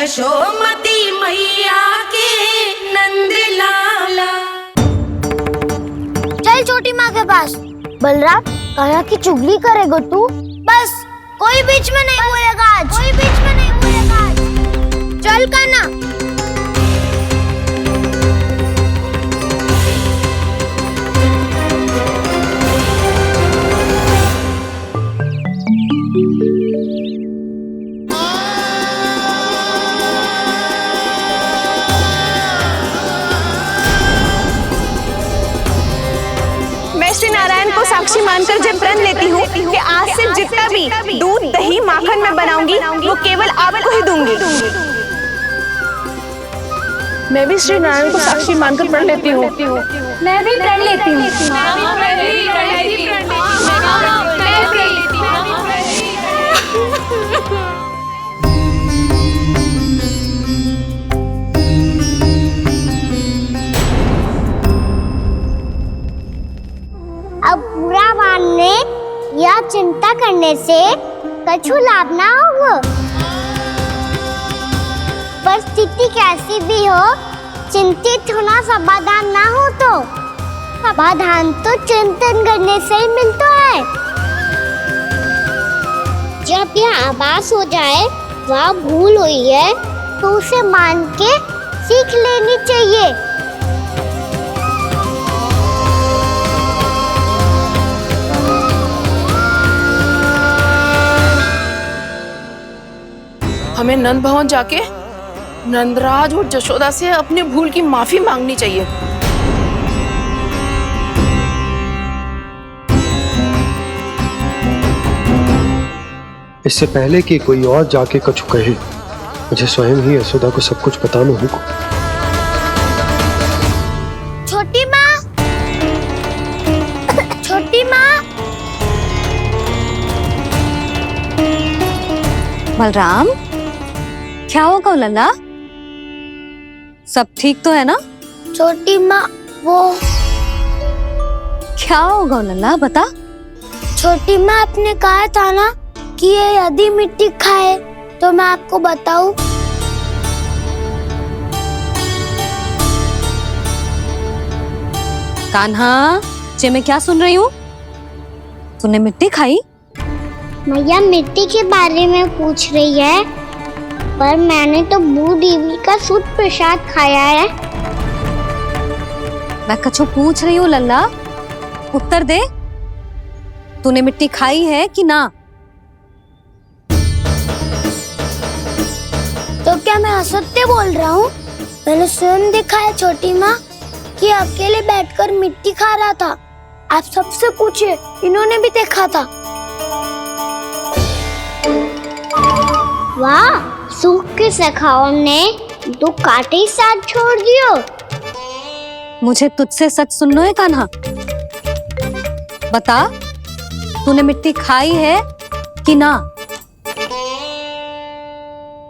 यशोमती मैया के नंद लाला। चल छोटी माँ के पास। बलराम, कान्हा की चुगली करेगा तू? बस, कोई बीच में नहीं बोलेगा आज। कोई बीच में नहीं बोलेगा आज। चल कान्हा। श्री नारायण को साक्षी मानकर जब प्रण लेती हूँ कि आज से जितना भी दूध दही माखन मैं बनाऊंगी वो केवल आपको ही दूंगी। मैं भी श्री नारायण को साक्षी मानकर प्रण लेती हूँ। मैं भी प्रण लेती हूँ। अब बुरा मानने या चिंता करने से कछु लाभ ना होगा। परिस्थिति कैसी भी हो, चिंतित होना समाधान ना हो तो समाधान तो चिंतन करने से ही मिलता है। जब यह आभास हो जाए वह भूल हुई है तो उसे मान के सीख लेनी चाहिए। हमें नंद भवन जाके नंदराज और जशोदा से अपनी भूल की माफी मांगनी चाहिए। इससे पहले कि कोई और जाके कछु कहे, मुझे स्वयं ही यशोदा को सब कुछ बताना होगा। छोटी माँ, छोटी माँ। बलराम, क्या होगा लल्ला? सब ठीक तो है ना? छोटी माँ, वो क्या होगा लल्ला, बता। छोटी माँ, आपने कहा था ना कि ये यदि मिट्टी खाए तो मैं आपको बताऊं। कान्हा, जे मैं क्या सुन रही हूँ? तूने मिट्टी खाई? मैया मिट्टी के बारे में पूछ रही है, पर मैंने तो भू देवी का शुद्ध प्रसाद खाया है। मैं कछु पूछ रही हूँ लल्ला, उत्तर दे। तूने मिट्टी खाई है कि ना? तो क्या मैं असत्य बोल रहा हूँ? मैंने स्वयं देखा है छोटी माँ कि अकेले बैठकर मिट्टी खा रहा था। आप सबसे पूछिए, इन्होंने भी देखा था। वाह, सूख के सखाओं ने दो कांटे ही साथ छोड़ दियो। मुझे तुझसे सच सुनना है कान्हा। बता, तूने मिट्टी खाई है कि ना?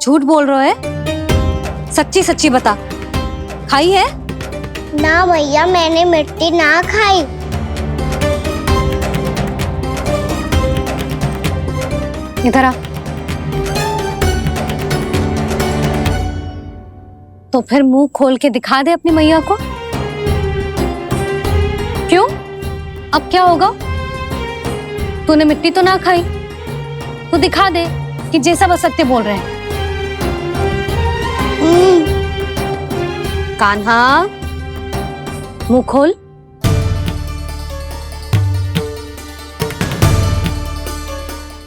झूठ बोल रहा है, सच्ची सच्ची बता, खाई है? ना भैया, मैंने मिट्टी ना खाई। इधर आ। तो फिर मुंह खोल के दिखा दे अपनी मैया को। क्यों? अब क्या होगा? तूने मिट्टी तो ना खाई, तो दिखा दे कि जे सब असत्य बोल रहे हैं। कान्हा, मुंह खोल।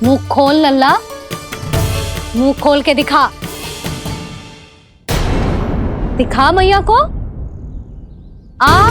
मुंह खोल लल्ला, मुंह खोल के दिखा। दिखा मैया को। आ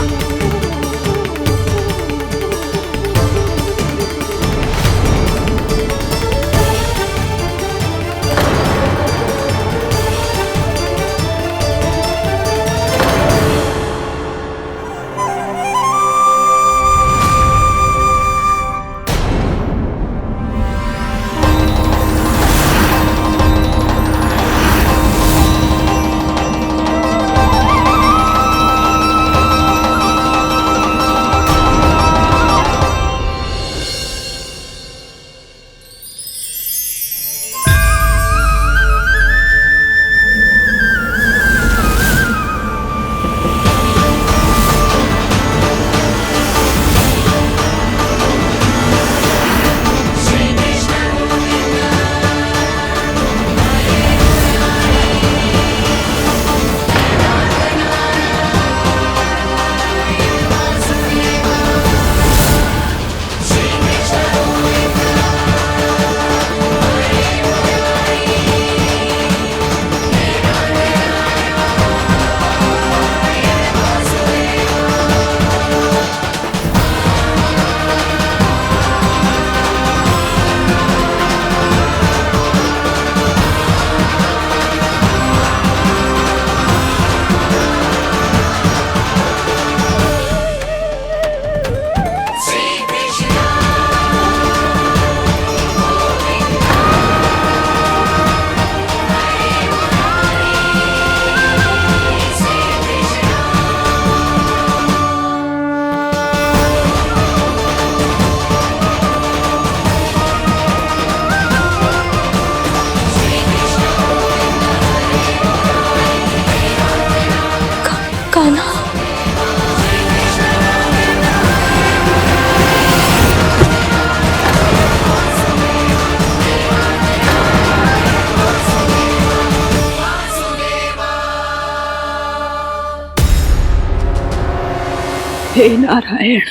हे नारायण,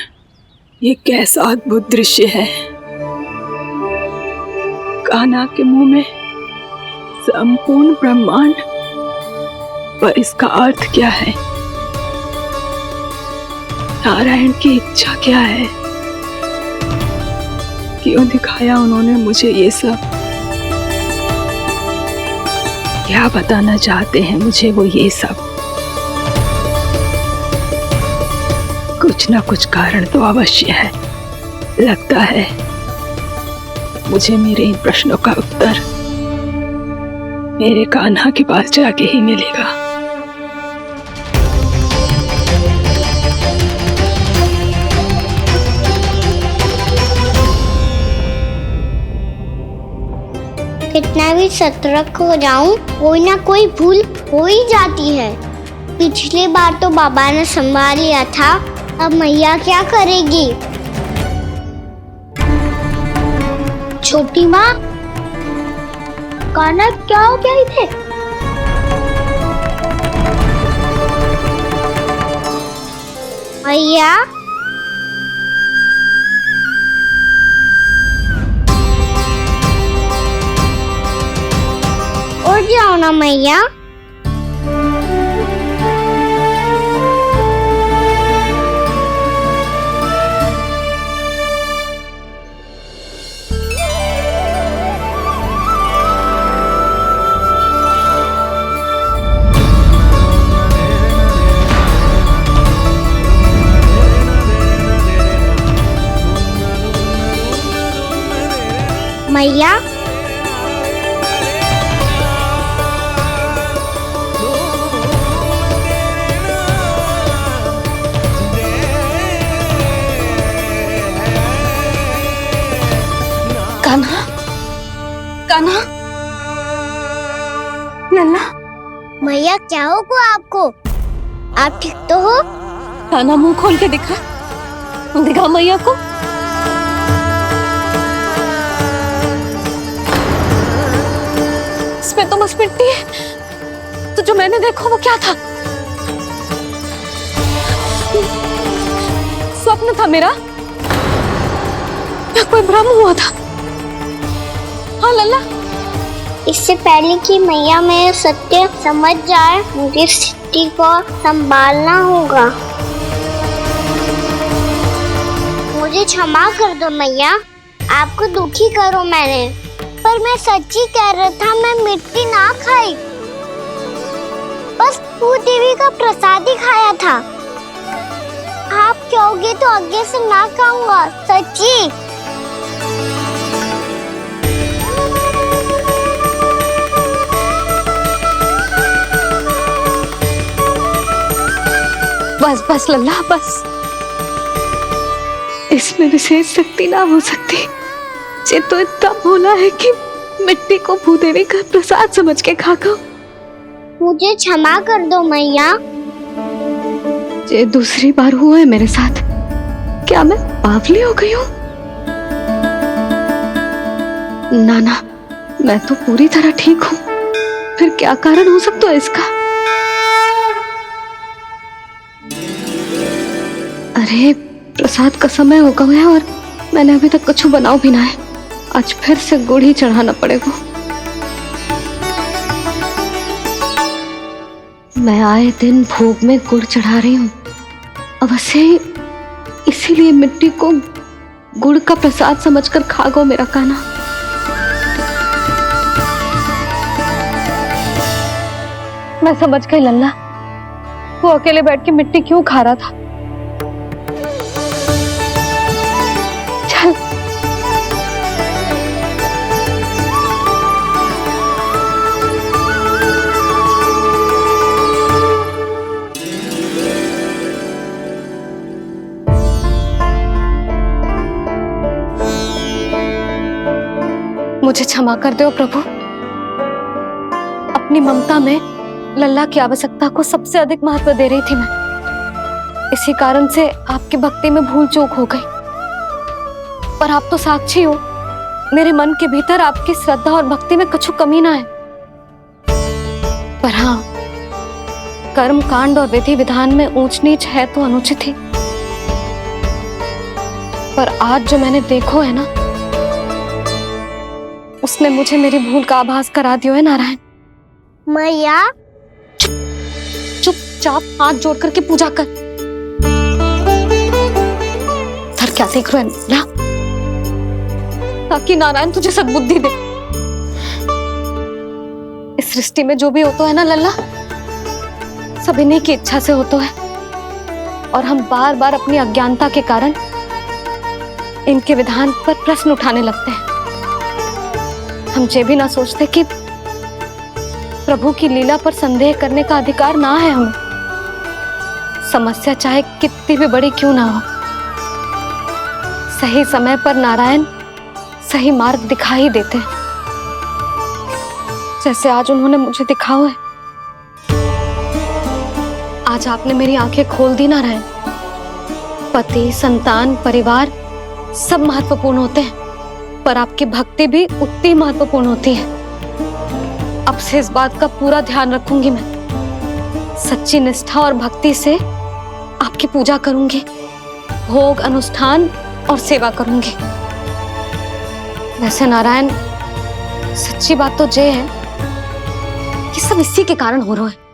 ये कैसा अद्भुत दृश्य है। कान्हा के मुंह में संपूर्ण ब्रह्मांड, पर इसका अर्थ क्या है? नारायण की इच्छा क्या है? क्यों दिखाया उन्होंने मुझे ये सब? क्या बताना चाहते हैं मुझे वो ये सब? कुछ ना कुछ कारण तो अवश्य है। लगता है मुझे मेरे इन प्रश्नों का उत्तर मेरे कान्हा के पास जाके ही मिलेगा। कितना भी सतर्क हो जाऊं, कोई ना कोई भूल हो ही जाती है। पिछली बार तो बाबा ने संभाल लिया था, अब मैया क्या करेगी? छोटी माँ, कान्हा क्या हो गया इधर? मैया, उठ जाओ ना मैया। मैया, कान्हा, कान्हा, लल्ला। मैया क्या होगा आपको? आप ठीक तो हो? कान्हा मुंह खोल के दिखा, दिखा मैया को। इसमें तो बस मिट्टी है। तो जो मैंने देखा वो क्या था? स्वप्न था मेरा या कोई भ्रम हुआ था? हाँ लल्ला, इससे पहले कि मैया मेरे सत्य समझ जाए, मुझे स्थिति को संभालना होगा। मुझे क्षमा कर दो मैया, आपको दुखी करो मैंने, पर मैं सच्ची कह रहा था, मैं मिट्टी ना खाई, बस भू देवी का प्रसाद ही खाया था। आप कहोगे तो आगे से ना खाऊंगा, सच्ची। बस बस लल्ला, बस। इसमें विशेष शक्ति ना हो सकती। ये तो इतना भोला है कि मिट्टी को भूदेवी का प्रसाद समझ के खागा। मुझे क्षमा कर दो मैया। ये दूसरी बार हुआ है मेरे साथ। क्या मैं बावली हो गई हूँ? ना ना, मैं तो पूरी तरह ठीक हूँ। फिर क्या कारण हो सकता है इसका? अरे प्रसाद का समय हो गया है और मैंने अभी तक कुछ बनाओ भी ना है। आज फिर से गुड़ ही चढ़ाना पड़ेगा। मैं आए दिन भोग में गुड़ चढ़ा रही हूँ, अवश्य इसीलिए मिट्टी को गुड़ का प्रसाद समझकर खागो मेरा कान्हा। मैं समझ गई लल्ला, वो अकेले बैठ के मिट्टी क्यों खा रहा था। चल मुझे क्षमा कर दो प्रभु। अपनी ममता में लल्ला की आवश्यकता को सबसे अधिक महत्व दे रही थी मैं। इसी कारण से आपकी भक्ति में भूल चूक हो गई। पर आप तो साक्षी हो, मेरे मन के भीतर आपकी श्रद्धा और भक्ति में कछु कमी ना है। पर हाँ, कर्म कांड और विधि विधान में ऊंच नीच है तो अनुचित ही। पर आज जो मैंने देखो है ना, उसने मुझे मेरी भूल का आभास करा दियो है नारायण। मैया चुपचाप हाथ जोड़ करके पूजा कर। सर क्या देख रहे हैं ना, ताकि नारायण तुझे सद्बुद्धि दे। इस सृष्टि में जो भी होता है ना लल्ला, सब इन्हीं की इच्छा से होता है, और हम बार बार अपनी अज्ञानता के कारण इनके विधान पर प्रश्न उठाने लगते हैं। हम ये भी ना सोचते कि प्रभु की लीला पर संदेह करने का अधिकार ना है हमें। समस्या चाहे कितनी भी बड़ी क्यों ना हो, सही समय पर नारायण सही मार्ग दिखा ही देते हैं, जैसे आज उन्होंने मुझे दिखाओ है। आज आपने मेरी आंखें खोल दी नारायण। पति, संतान, परिवार सब महत्वपूर्ण होते हैं, पर आपकी भक्ति भी उतनी महत्वपूर्ण होती है। अब से इस बात का पूरा ध्यान रखूंगी मैं। सच्ची निष्ठा और भक्ति से आपकी पूजा करूंगी, भोग, अनुष्ठान और सेवा करूंगी। वैसे नारायण, सच्ची बात तो ये है कि सब इसी के कारण हो रहा है।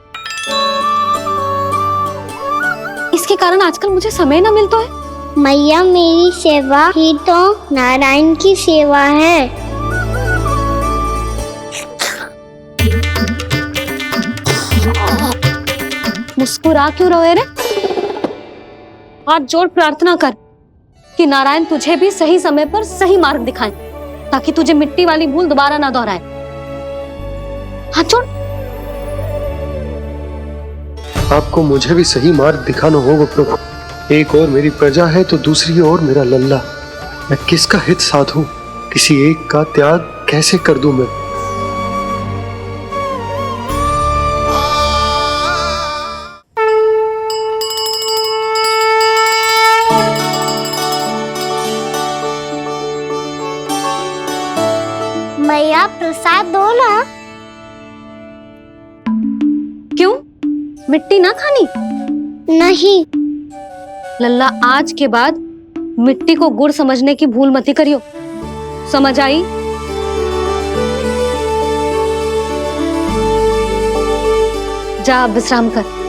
इसके कारण आजकल मुझे समय ना मिलता है। मैया, मेरी सेवा ही तो नारायण की सेवा है। मुस्कुरा क्यों रहे रे? हाथ जोड़ प्रार्थना कर कि नारायण तुझे भी सही समय पर सही मार्ग दिखाएं, ताकि तुझे मिट्टी वाली भूल दोबारा ना दोहराए। हाथ जोड़। आपको मुझे भी सही मार्ग दिखाना होगा प्रभु। एक और मेरी प्रजा है तो दूसरी ओर मेरा लल्ला। मैं किसका हित साधूं? किसी एक का त्याग कैसे कर दूं मैं? मैया, प्रसाद दो ना। क्यों? मिट्टी ना खानी? नहीं। लल्ला, आज के बाद मिट्टी को गुड़ समझने की भूल मत करियो। समझ आई? जा, विश्राम कर।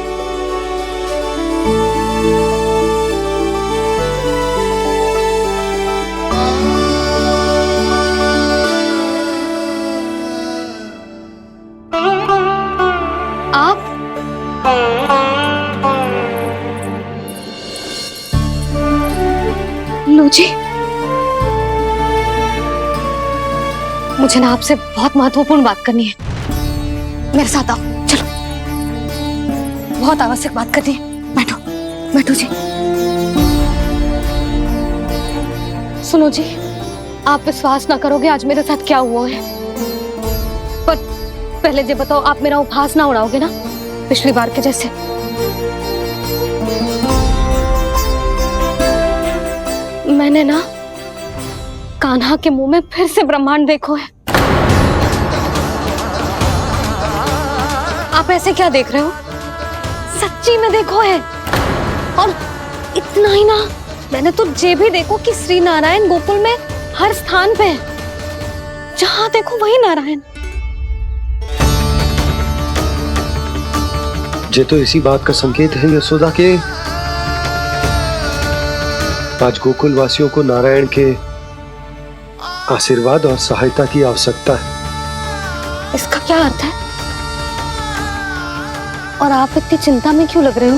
आप लो जी, मुझे ना आपसे बहुत महत्वपूर्ण बात करनी है। मेरे साथ आओ, चलो। बहुत आवश्यक बात करनी है। बैठो, बैठो जी। सुनो जी, आप विश्वास ना करोगे आज मेरे साथ क्या हुआ है। पर पहले ये बताओ, आप मेरा उपहास ना उड़ाओगे ना, पिछली बार के जैसे? मैंने ना कान्हा के मुंह में फिर से ब्रह्मांड देखो है। आप ऐसे क्या देख रहे हो? सच्ची में देखो है। और इतना ही ना, मैंने तो ये भी देखो कि श्री नारायण गोकुल में हर स्थान पे है। जहां देखो वही नारायण। ये तो इसी बात का संकेत है यशोदा के आज गोकुल वासियों को नारायण के आशीर्वाद और सहायता की आवश्यकता है। इसका क्या अर्थ है? और आप इतनी चिंता में क्यों लग रहे हो?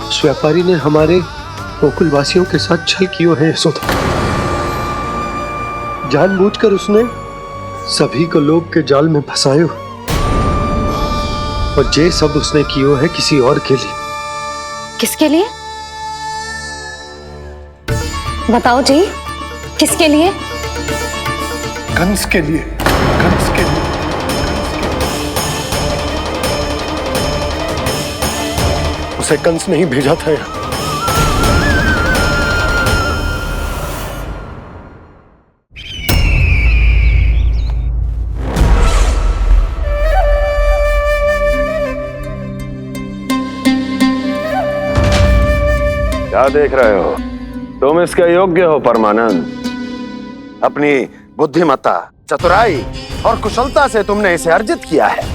उस व्यापारी ने हमारे गोकुल वासियों के साथ छल किया है यशोदा। जानबूझकर उसने सभी को लोभ के जाल में फंसायो, और ये सब उसने किया है किसी और के लिए। किसके लिए? बताओ जी, किसके लिए? कंस के लिए। कंस के लिए। उसे कंस नहीं भेजा था यहाँ। क्या देख रहे हो? तुम इसके योग्य हो परमानंद। अपनी बुद्धिमत्ता, चतुराई और कुशलता से तुमने इसे अर्जित किया है।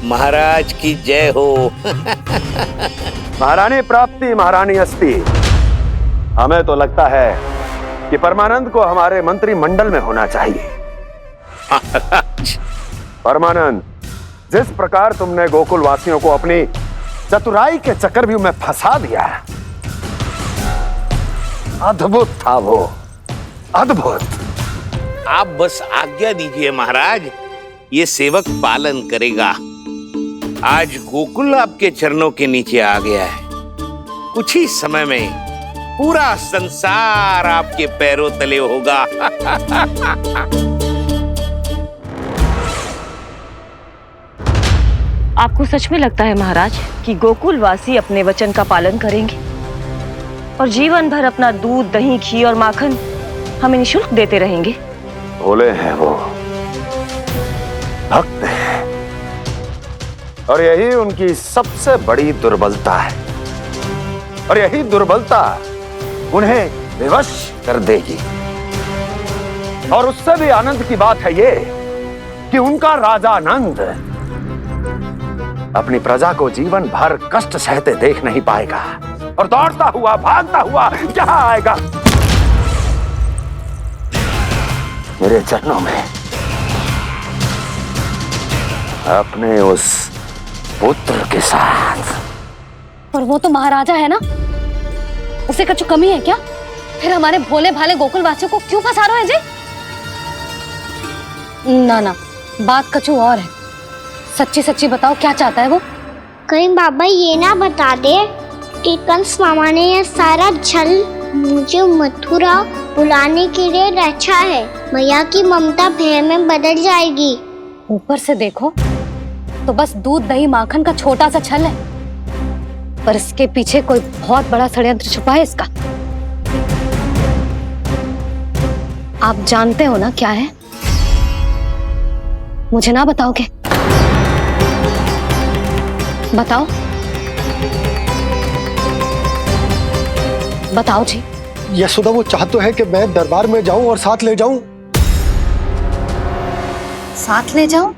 महाराज की जय हो। महारानी प्राप्ति महारानी अस्ति। हमें तो लगता है कि परमानंद को हमारे मंत्रिमंडल में होना चाहिए। परमानंद, जिस प्रकार तुमने गोकुल वासियों को अपनी चतुराई के चक्रव्यूह में फंसा दिया, अद्भुत था वो, अद्भुत। आप बस आज्ञा दीजिए महाराज, ये सेवक पालन करेगा। आज गोकुल आपके चरणों के नीचे आ गया है। कुछ ही समय में पूरा संसार आपके पैरों तले होगा। आपको सच में लगता है महाराज कि गोकुलवासी अपने वचन का पालन करेंगे और जीवन भर अपना दूध, दही, घी और माखन हमें निःशुल्क देते रहेंगे? भोले हैं वो, भक्त हैं, और यही उनकी सबसे बड़ी दुर्बलता है। और यही दुर्बलता उन्हें विवश कर देगी। और उससे भी आनंद की बात है ये कि उनका राजा नंद अपनी प्रजा को जीवन भर कष्ट सहते देख नहीं पाएगा और दौड़ता हुआ, भागता हुआ यहां आएगा मेरे चरणों में, अपने उस पुत्र के साथ। और वो तो महाराजा है ना, उसे कछु कमी है क्या? फिर हमारे भोले भाले गोकुल वासियों को क्यों फंसा रहे हो जी? ना ना, बात कछु और है। सच्ची सच्ची बताओ, क्या चाहता है वो? कहीं बाबा ये ना बता दे कि कंस मामा ने यह सारा छल मुझे मथुरा बुलाने के लिए रचा है। मैया की ममता भय में बदल जाएगी। ऊपर से देखो तो बस दूध, दही, माखन का छोटा सा छल है, पर इसके पीछे कोई बहुत बड़ा षड्यंत्र छुपा है इसका। आप जानते हो ना क्या है? मुझे ना बताओगे? बताओ बताओ जी। यशोदा, वो चाह तो है कि मैं दरबार में जाऊं और साथ ले जाऊं। साथ ले जाओ?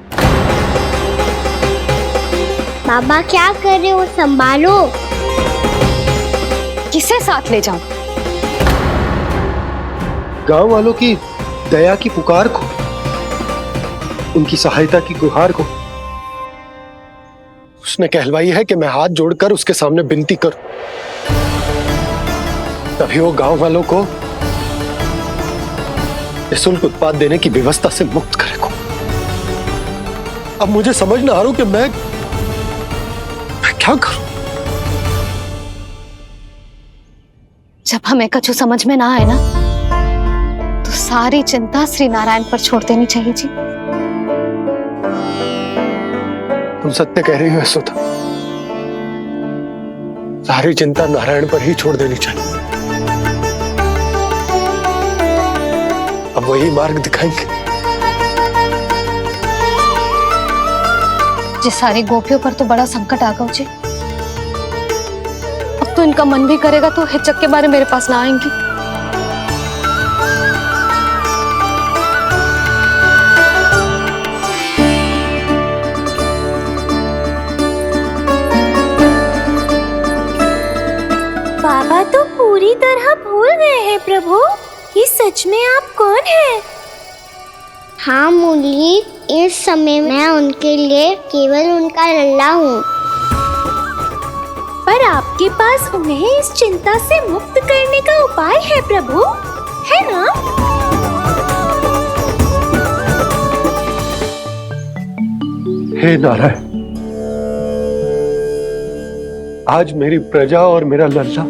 बाबा क्या कर रहे हो, संभालो। किसे साथ ले जाऊं? गांव वालों की दया की पुकार को, उनकी सहायता की गुहार को। उसने कहलवाई है कि मैं हाथ जोड़कर उसके सामने विनती करूं, तभी वो गांव वालों को निःशुल्क उत्पाद देने की व्यवस्था से मुक्त करेगा। अब मुझे समझ ना आ रहा कि मैं क्या करूं। जब हमें कछु समझ में ना आए ना, तो सारी चिंता श्री नारायण पर छोड़ देनी चाहिए जी। तुम सत्य कह रही हो यशोदा, सारी चिंता नारायण पर ही छोड़ देनी चाहिए। अब वही मार्ग दिखाएंगे। जिस सारी गोपियों पर तो बड़ा संकट आ गया जी। अब तो इनका मन भी करेगा तो हिचक के बारे मेरे पास ना आएंगी। बाबा तो पूरी तरह भूल गए हैं प्रभु, ये सच में आप कौन हैं? हाँ मुरली, इस समय मैं उनके लिए केवल उनका लल्ला हूँ। पर आपके पास उन्हें इस चिंता से मुक्त करने का उपाय है प्रभु, है ना? हे नारायण, आज मेरी प्रजा और मेरा लल्ला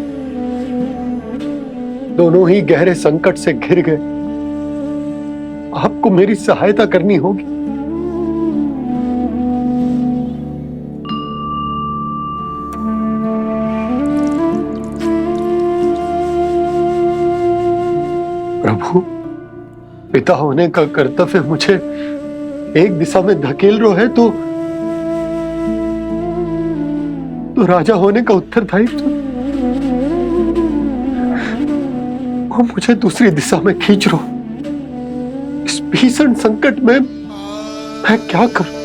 दोनों ही गहरे संकट से घिर गए। आपको मेरी सहायता करनी होगी। प्रभु, पिता होने का कर्तव्य मुझे एक दिशा में धकेल रहा है तो राजा होने का उत्तरदायित्व वो मुझे दूसरी दिशा में खींच रहे हो। इस भीषण संकट में मैं क्या करूं?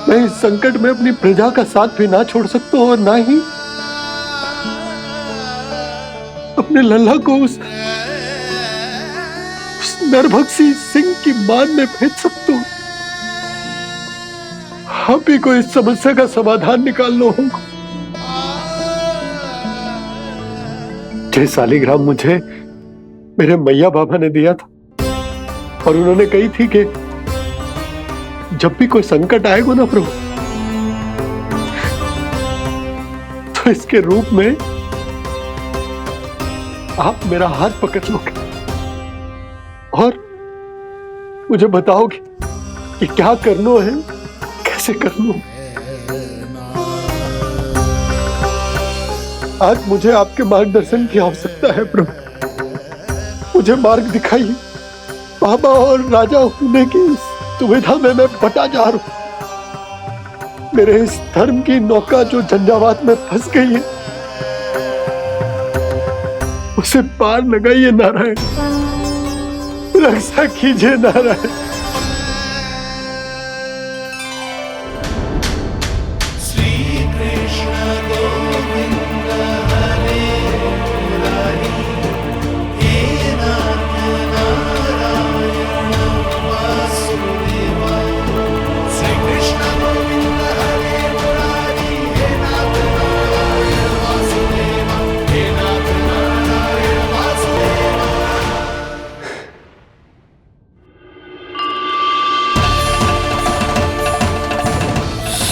मैं इस संकट में अपनी प्रजा का साथ भी ना छोड़ सकता हूं और ना ही अपने लल्ला को उस नरभक्षी सिंह की मान में भेज सकता हूं। आप ही को इस समस्या का समाधान निकालना होगा। जय शालिग्राम मुझे मेरे मैया बाबा ने दिया था और उन्होंने कही थी कि जब भी कोई संकट आएगा ना प्रभु, तो इसके रूप में आप मेरा हाथ पकड़ लोगे और मुझे बताओगे कि क्या करना है, कैसे करना है। आज मुझे आपके मार्गदर्शन की आवश्यकता है प्रभु। मुझे मार्ग दिखाइए। बाबा और राजा होने की दुविधा में मैं बटा जा रहा हूं। मेरे इस धर्म की नौका जो झंझावात में फंस गई है, उसे पार लगाइए नारायण। रक्षा कीजिए नारायण।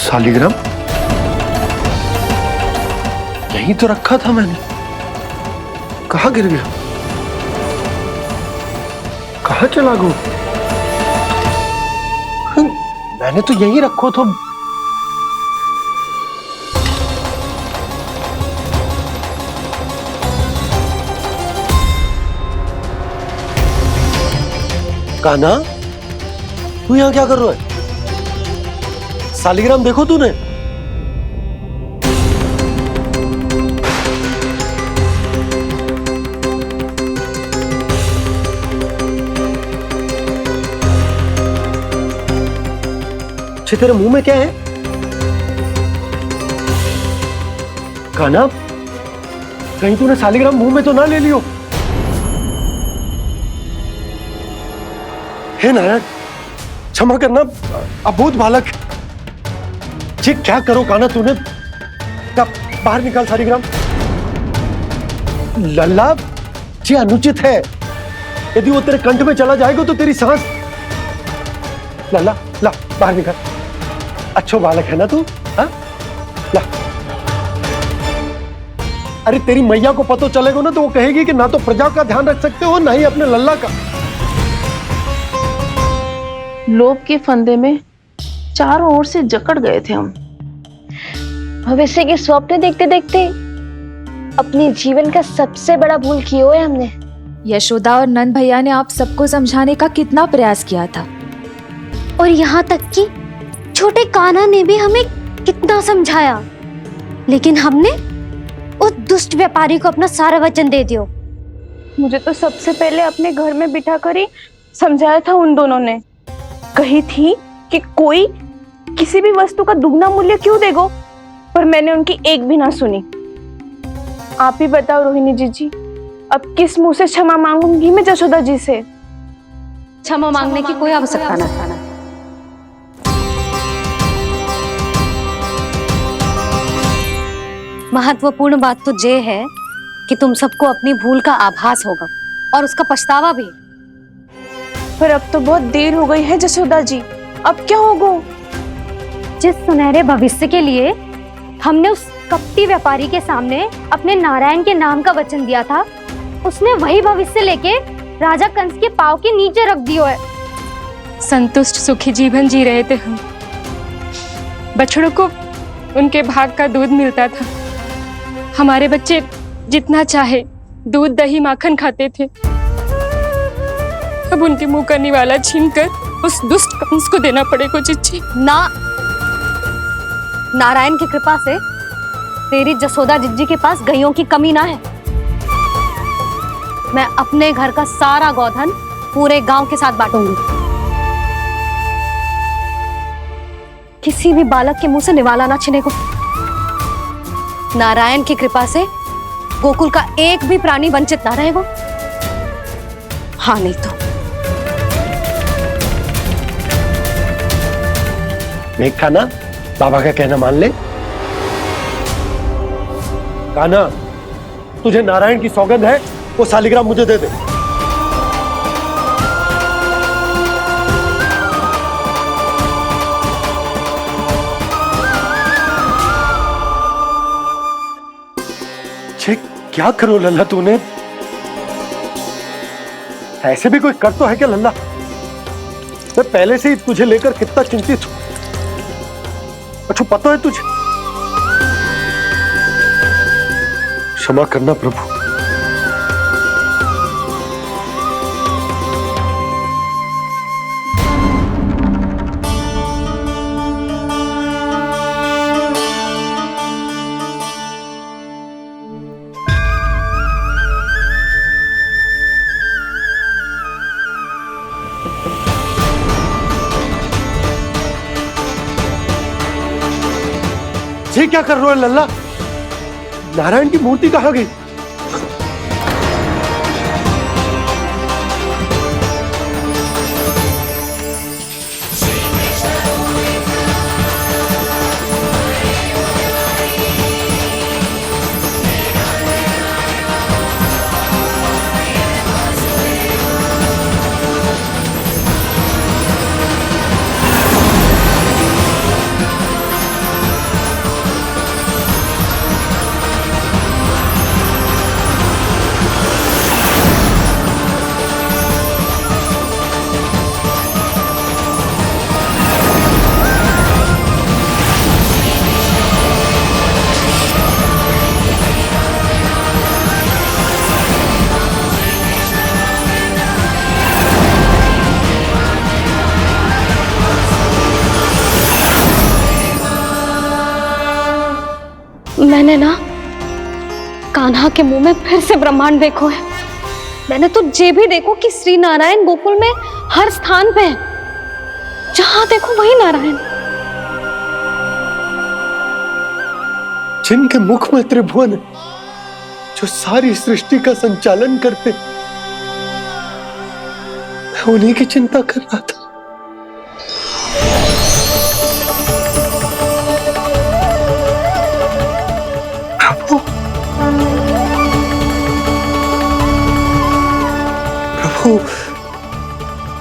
शालिग्राम यहीं तो रखा था मैंने। कहाँ गिर गया? कहाँ चला गया? मैंने तो यहीं रखो था। कान्हा, तू यहाँ क्या कर रहा है? शालिग्राम देखो तूने? तेरे मुंह में क्या है? कान्हा, कहीं तूने शालिग्राम मुंह में तो ना ले लियो? हे नारायण, क्षमा करना, अबोध बालक। जी क्या करो कान्हा तूने? बाहर निकाल शालिग्राम। लल्ला, जी अनुचित है। यदि वो तेरे कंठ में चला जाएगा तो तेरी सांस। लल्ला, ला बाहर निकाल। अच्छो बालक है ना तू? हाँ, ला। अरे तेरी मैया को पता चलेगा ना तो वो कहेगी कि ना तो प्रजा का ध्यान रख सकते हो ना ही अपने लल्ला का। लोभ के फंदे में चारों ओर से जकड़ गए थे हम। भविष्य के स्वप्न देखते देखते अपने जीवन का सबसे बड़ा भूल किया है हमने। यशोदा और नंद भैया ने आप सबको समझाने का कितना प्रयास किया था, और यहाँ तक कि छोटे कान्हा ने भी हमें कितना समझाया, लेकिन हमने उस दुष्ट व्यापारी को अपना सारा वचन दे दिया। मुझे तो सबसे पहले अपने घर में बिठा कर ही समझाया था उन दोनों ने। कही थी कि कोई किसी भी वस्तु का दुगना मूल्य क्यों देगो, पर मैंने उनकी एक भी ना सुनी। आप ही बताओ रोहिणी जी, अब किस मुंह से क्षमा मांगूंगी मैं जशोदा जी से? क्षमा मांगने की कोई आवश्यकता ना था। महत्वपूर्ण बात तो ये है कि तुम सबको अपनी भूल का आभास होगा और उसका पछतावा भी। पर अब तो बहुत देर हो गई है जशोदा जी, अब क्या होगा? जिस सुनहरे भविष्य के लिए हमने उस कपटी व्यापारी के सामने अपने नारायण के नाम का वचन दिया था, उसने वही भविष्य लेके राजा कंस के पांव के नीचे रख दियो है। संतुष्ट सुखी जीवन जी रहे थे हम। बछड़ों को उनके भाग का दूध मिलता था। हमारे बच्चे जितना चाहे दूध दही माखन खाते थे। अब उनके मुंह का निवाला छीनकर उस दुष्ट कंस को देना पड़ेगा चिच्ची। ना, नारायण की कृपा से तेरी जसोदा जिज्जी के पास गइयों की कमी ना है। मैं अपने घर का सारा गोधन पूरे गांव के साथ बांटूंगी। किसी भी बालक के मुंह से निवाला ना छिने को। नारायण की कृपा से गोकुल का एक भी प्राणी वंचित ना रहेगा। हाँ नहीं तो देख कान्हा, बाबा का कहना मान ले। कान्हा, तुझे नारायण की सौगंध है, वो शालिग्राम मुझे दे दे। ये क्या करो लल्ला तूने? ऐसे भी कोई कर तो है क्या लल्ला? मैं पहले से ही तुझे लेकर कितना चिंतित हूं। अच्छा पता है तुझे? क्षमा करना प्रभु। ये क्या कर रहे हो लल्ला? नारायण की मूर्ति कहाँ गई? मैंने ना कान्हा के मुंह में फिर से ब्रह्मांड देखो है। मैंने तो ये भी देखो कि श्री नारायण गोकुल में हर स्थान पे है। जहां देखो वही नारायण। जिनके मुख में त्रिभुवन है, जो सारी सृष्टि का संचालन करते, मैं उन्हीं की चिंता कर रहा था। प्रभु,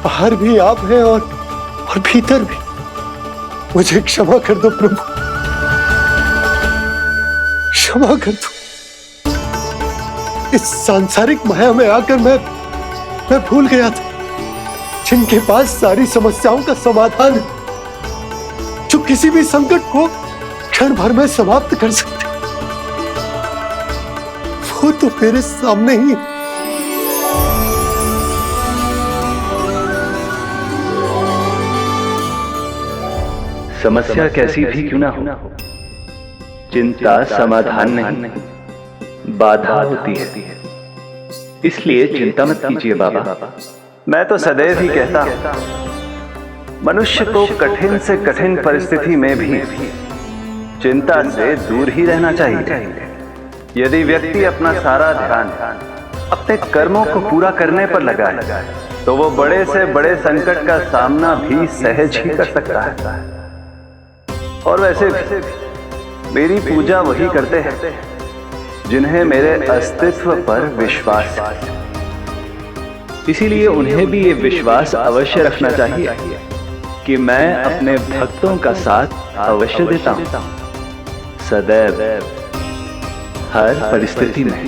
बाहर भी आप हैं और भीतर भी। मुझे क्षमा कर दो प्रभु, क्षमा कर दो। इस सांसारिक माया में आकर मैं भूल गया था जिनके पास सारी समस्याओं का समाधान है, जो किसी भी संकट को क्षण भर में समाप्त कर सकते, वो तो मेरे सामने ही है। समस्या कैसी भी क्यों ना हो, चिंता समाधान नहीं, बाधा होती है। इसलिए चिंता मत कीजिए बाबा। मैं तो सदैव ही कहता हूं, मनुष्य को कठिन से कठिन परिस्थिति में भी चिंता से दूर ही रहना चाहिए। यदि व्यक्ति अपना सारा ध्यान अपने कर्मों को पूरा करने पर लगाए, तो वो बड़े से बड़े संकट का सामना भी सहज ही कर सकता है। और वैसे भी मेरी पूजा वही करते हैं जिन्हें मेरे अस्तित्व पर विश्वास है। इसीलिए उन्हें भी ये विश्वास अवश्य रखना चाहिए कि मैं अपने भक्तों का साथ अवश्य देता हूं, सदैव, हर परिस्थिति में।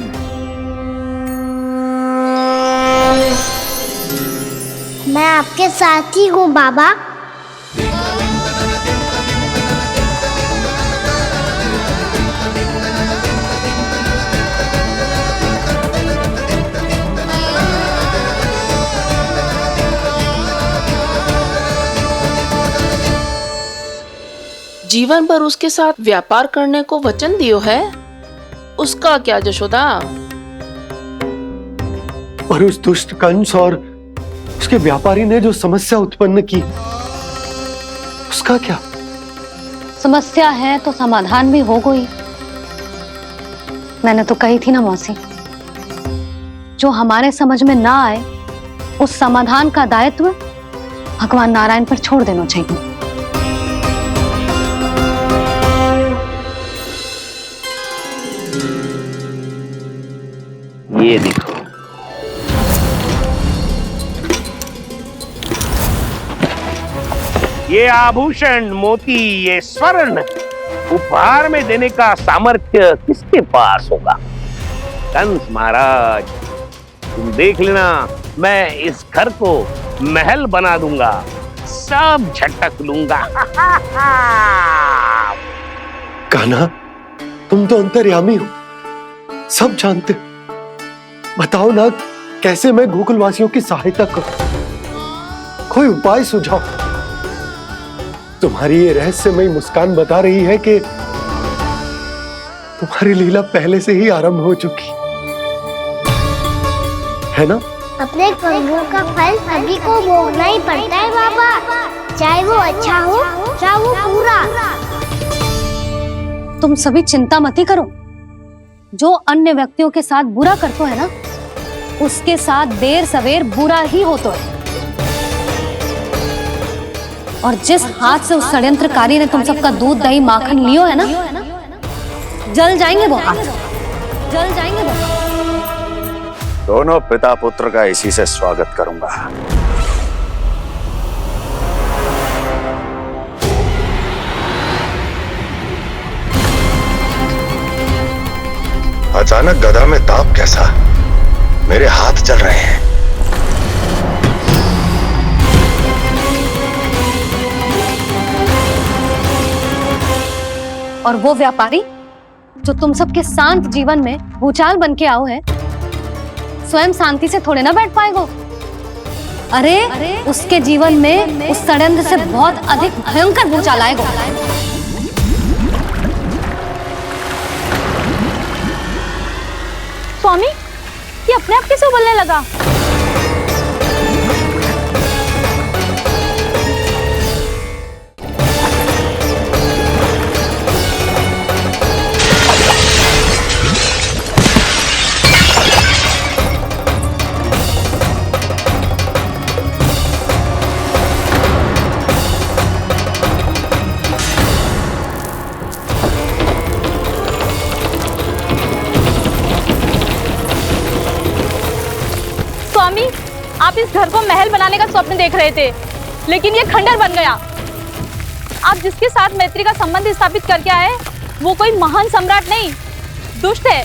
मैं आपके साथ ही हूँ बाबा। जीवन भर उसके साथ व्यापार करने को वचन दियो है, उसका क्या जशोदा? और उस दुष्ट कंस और उसके व्यापारी ने जो समस्या उत्पन्न की, उसका क्या? समस्या है तो समाधान भी हो गई। मैंने तो कही थी ना मौसी, जो हमारे समझ में ना आए उस समाधान का दायित्व भगवान नारायण पर छोड़ देना चाहिए। ये देखो, ये आभूषण, मोती, ये स्वर्ण उपहार में देने का सामर्थ्य किसके पास होगा? कंस महाराज, तुम देख लेना, मैं इस घर को महल बना दूंगा, सब झटक लूंगा। कान्हा, तुम तो अंतर्यामी हो, सब जानते हो। बताओ ना, कैसे मैं गोकुलवासियों की सहायता करूं? कोई उपाय सुझाओ। तुम्हारी ये रहस्यमयी मुस्कान बता रही है कि तुम्हारी लीला पहले से ही आरंभ हो चुकी है ना? अपने कर्मों का फल सभी को भोगना ही पड़ता है बाबा, चाहे वो अच्छा हो चाहे वो बुरा। तुम सभी चिंता मत ही करो। जो अन्य व्यक्तियों के साथ बुरा करते है ना, उसके साथ देर सवेर बुरा ही होता है। और जिस हाथ से उस षड्यंत्रकारी ने तुम सबका दूध दही माखन लियो है ना, जल जाएंगे वो हाथ, जल जाएंगे वो हाथ। दोनों पिता पुत्र का इसी से स्वागत करूंगा। अचानक गदा में ताप कैसा? मेरे हाथ जल रहे हैं। और वो व्यापारी जो तुम सबके शांत जीवन में भूचाल बन के आओ है, स्वयं शांति से थोड़े ना बैठ पाएगो। अरे उसके जीवन में उस षड्यंत्र से बहुत अधिक भयंकर भूचाल आएगा। स्वामी, ये अपने आप कैसे उबलने लगा? स्वामी, आप इस घर को महल बनाने का स्वप्न देख रहे थे, लेकिन ये खंडर बन गया। आप जिसके साथ मैत्री का संबंध स्थापित करके आए, वो कोई महान सम्राट नहीं, दुष्ट है।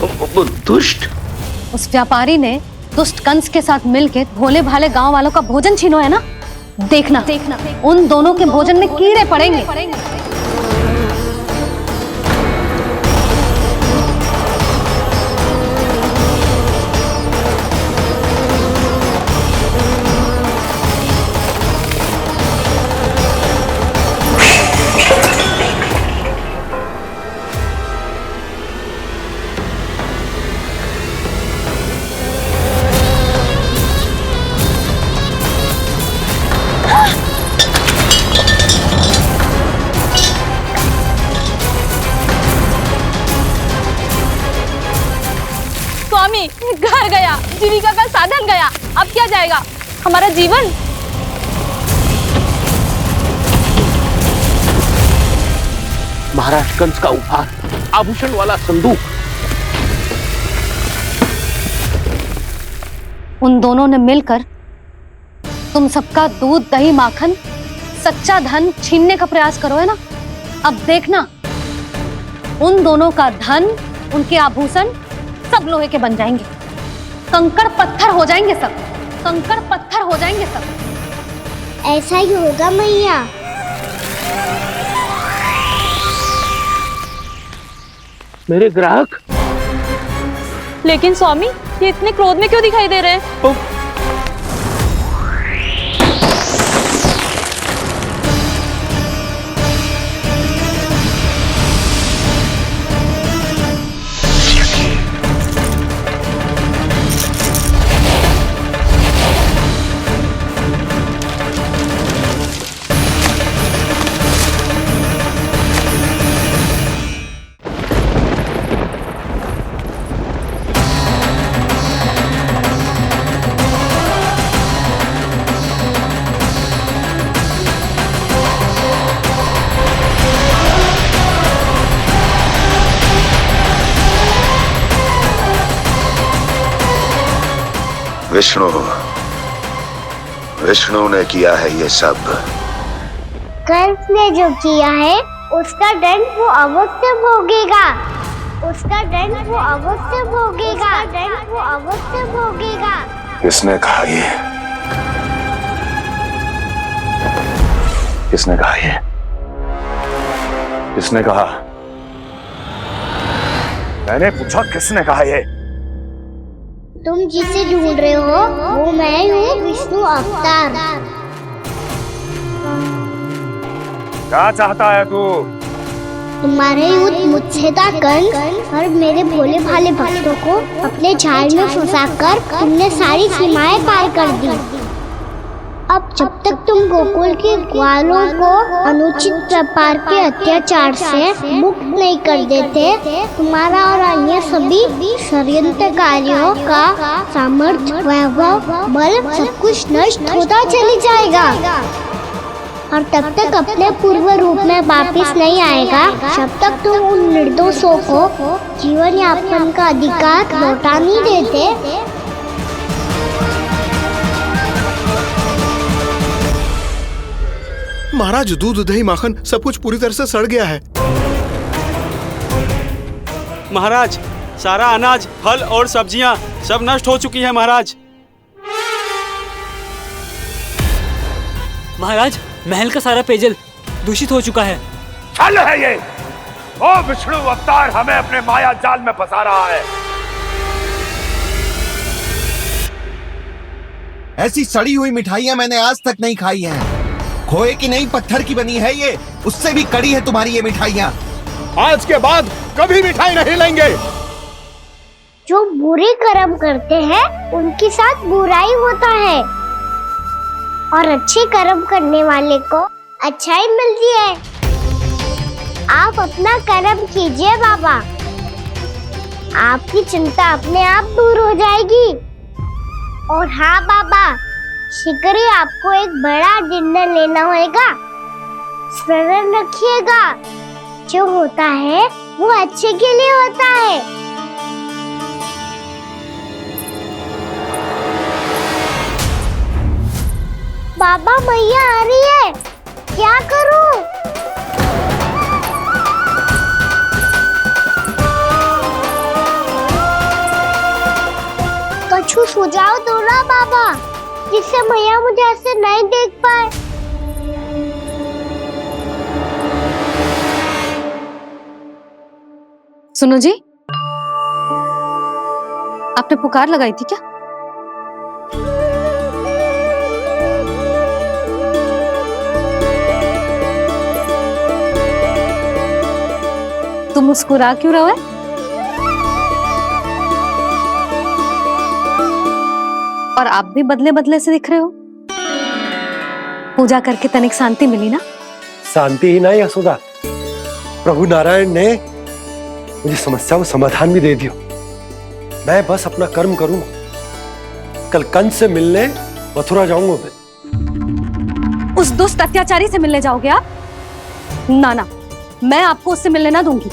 वो दुष्ट? उस व्यापारी ने दुष्ट कंस के साथ मिलकर भोले भाले गांव वालों का भोजन छीनो है ना। देखना उन दोनों के भोजन में कीड़े पड़ेंगे। स्वामी, घर गया, जीविका का साधन गया, अब क्या जाएगा हमारा जीवन? महाराज कंस का उपहार, आभूषण वाला संदूक। उन दोनों ने मिलकर तुम सबका दूध दही माखन सच्चा धन छीनने का प्रयास करो है ना। अब देखना, उन दोनों का धन, उनके आभूषण सब लोहे के बन जाएंगे, कंकड़ पत्थर हो जाएंगे सब, कंकड़ पत्थर हो जाएंगे सब। ऐसा ही होगा मैया। मेरे ग्राहक? लेकिन स्वामी, ये इतने क्रोध में क्यों दिखाई दे रहे हैं? विष्णु ने किया है ये सब। कंस ने जो किया है उसका दंड वो अवश्य भोगेगा। उसका दंड वो अवश्य भोगेगा। दंड वो अवश्य भोगेगा। किसने कहा ये? किसने कहा ये? किसने कहा? मैंने पूछा किसने कहा ये? तुम जिसे ढूंढ रहे हो वो मैं हूँ, विष्णु अवतार। क्या चाहता है तू? तुम्हारे युद्ध मुझसे था कंस, और मेरे भोले भाले भक्तों को अपने जाल में फंसाकर तुमने सारी सीमाएं पार कर दी। अब जब तक तुम गोकुल के ग्वालों को अनुचित प्रकार के अत्याचार से मुक्त नहीं कर देते, तुम्हारा और अन्य सभी षड्यंत्रकारियों का सामर्थ्य, वैभव, बल सब कुछ नष्ट होता चली जाएगा, और तब तक अपने पूर्व रूप में वापिस नहीं आएगा जब तक तुम उन निर्दोषों को जीवन यापन का अधिकार लौटा नहीं देते। महाराज, दूध, दही, माखन सब कुछ पूरी तरह से सड़ गया है। महाराज, सारा अनाज, फल और सब्जियां सब नष्ट हो चुकी है महाराज। महाराज, महल का सारा पेयजल दूषित हो चुका है। छल है ये। ओ विष्णु अवतार हमें अपने माया जाल में फंसा रहा है। ऐसी सड़ी हुई मिठाइयां मैंने आज तक नहीं खाई हैं। खोए की नहीं, पत्थर की बनी है ये, उससे भी कड़ी है तुम्हारी ये मिठाइयां। आज के बाद कभी मिठाई नहीं लेंगे। जो बुरे कर्म करते हैं उनके साथ बुराई होता है, और अच्छे कर्म करने वाले को अच्छाई मिलती है। आप अपना कर्म कीजिए बाबा, आपकी चिंता अपने आप दूर हो जाएगी। और हाँ बाबा, शीघ्र ही आपको एक बड़ा डिनर लेना होगा। स्मरण रखिएगा, जो होता है वो अच्छे के लिए होता है। बाबा, मैया आ रही है, क्या करूं? कछु सुझाव दो ना बाबा, जिससे मैया मुझे ऐसे नहीं देख पाए। सुनो जी, आपने पुकार लगाई थी क्या? तुम मुस्कुरा क्यों रहे हो? और आप भी बदले बदले से दिख रहे हो। पूजा करके तनिक शांति मिली ना? शांति ही नहीं यशोदा, प्रभु नारायण ने मुझे समस्या को समाधान भी दे दिया। मैं बस अपना कर्म करूंगा। कल कंस से मिलने मथुरा जाऊंगा मैं। उस दुष्ट अत्याचारी से मिलने जाओगे आप? ना ना, मैं आपको उससे मिलने ना दूंगी।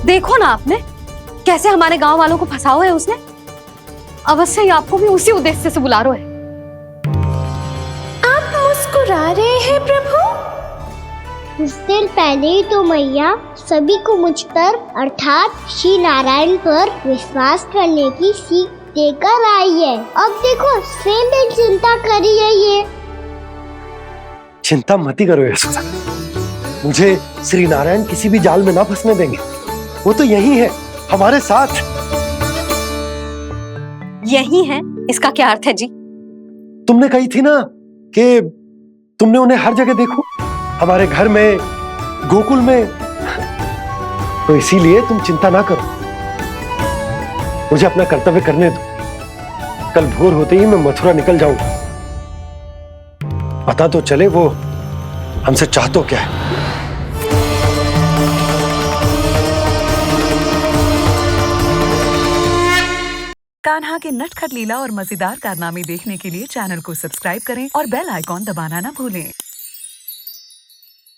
देखो ना आपने कैसे हमारे गांव वालों को फंसाओ है उसने। अवश्य ही आपको भी उसी उद्देश्य से बुला रहा है। आप मुस्कुरा रहे हैं प्रभु? कुछ देर पहले ही तो मैया सभी को मुझ पर अर्थात श्री नारायण पर विश्वास करने की सीख देकर आई है। अब देखो स्वयं भी चिंता करी है ये। चिंता मत करो यशोदा, मुझे श्री नारायण किसी भी जाल में ना फंसने देंगे। वो तो यही है हमारे साथ। यही है, इसका क्या अर्थ है जी? तुमने कही थी ना कि तुमने उन्हें हर जगह देखो, हमारे घर में, गोकुल में। तो इसीलिए तुम चिंता ना करो, मुझे अपना कर्तव्य करने दो। कल भोर होते ही मैं मथुरा निकल जाऊंगा। पता तो चले वो हमसे चाहतो क्या है। कान्हा के नटखट लीला और मजेदार कारनामे देखने के लिए चैनल को सब्सक्राइब करें और बेल आइकॉन दबाना ना भूलें।